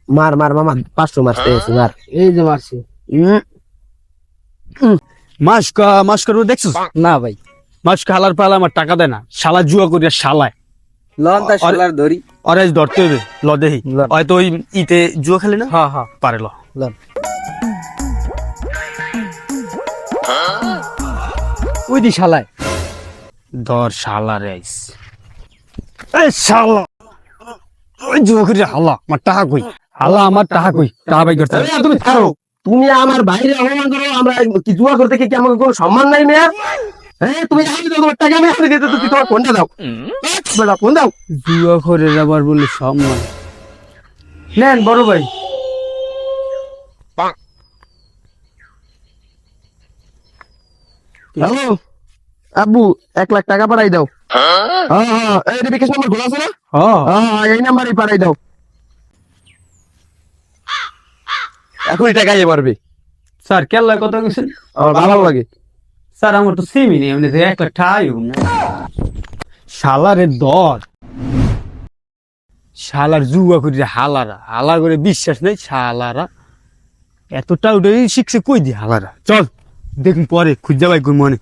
মার মার মামা 500 মারতে আছে মার। এই যে মারছি। মাস্ক দেখছিস না ভাই, মাস্ক হালার পালা আমার টাকা দেয় না, শালা জুয়া করিয়া শালায় লন তা শালার ধরি। অরেজ ধরতে হবে, ল দেহি লন। হয়তো ওই ইতে জুয়া খেলে না, হ্যাঁ হ্যাঁ পারে ল লন। ওই দি শালায়। ধর শালা রেস এই শালা ওই জুয়া করিয়া হালা আমার টাকা কই, হালা আমার টাকা কই, টাকা বাই করতে হবে। এই, তুমি ছাড়ো, তুমি আমার বাইরে অপমান করো, আমরা কি জুয়া করতে কি আমাকে কোনো সম্মান নাই মেয়া? হ্যাঁ তুমি আমি তো তোমার টাকা আমি হাতে দিতে, তুমি তোমার ফোনটা দাও, বেটা ফোন দাও। জুয়া করে আবার বলে সম্মান। নেন বড় ভাই। হ্যালো আব্বু, 1 লাখ টাকা পাঠাই দাও। হ্যাঁ হ্যাঁ, এই যে বিকাশ নাম্বার খোলা আছে না? হ্যাঁ হ্যাঁ এই নাম্বারই পাঠাই দাও, এখনই টাকা দিয়ে পারবে। স্যার কেল্লা কথা কইছেন? আমার ভালো লাগে। স্যার আমার তো সেমই নেই, এমনি 1 লাখ টাকাই হবে না। শালারে দর শালার জুয়া করিয়া হালারা হালা করে বিশ্বাস নেই শালারা, এতটা ওটাই শিখছে কই দি হালারা। চল দেখুন পরে খুঁজে পাই কোন মনে।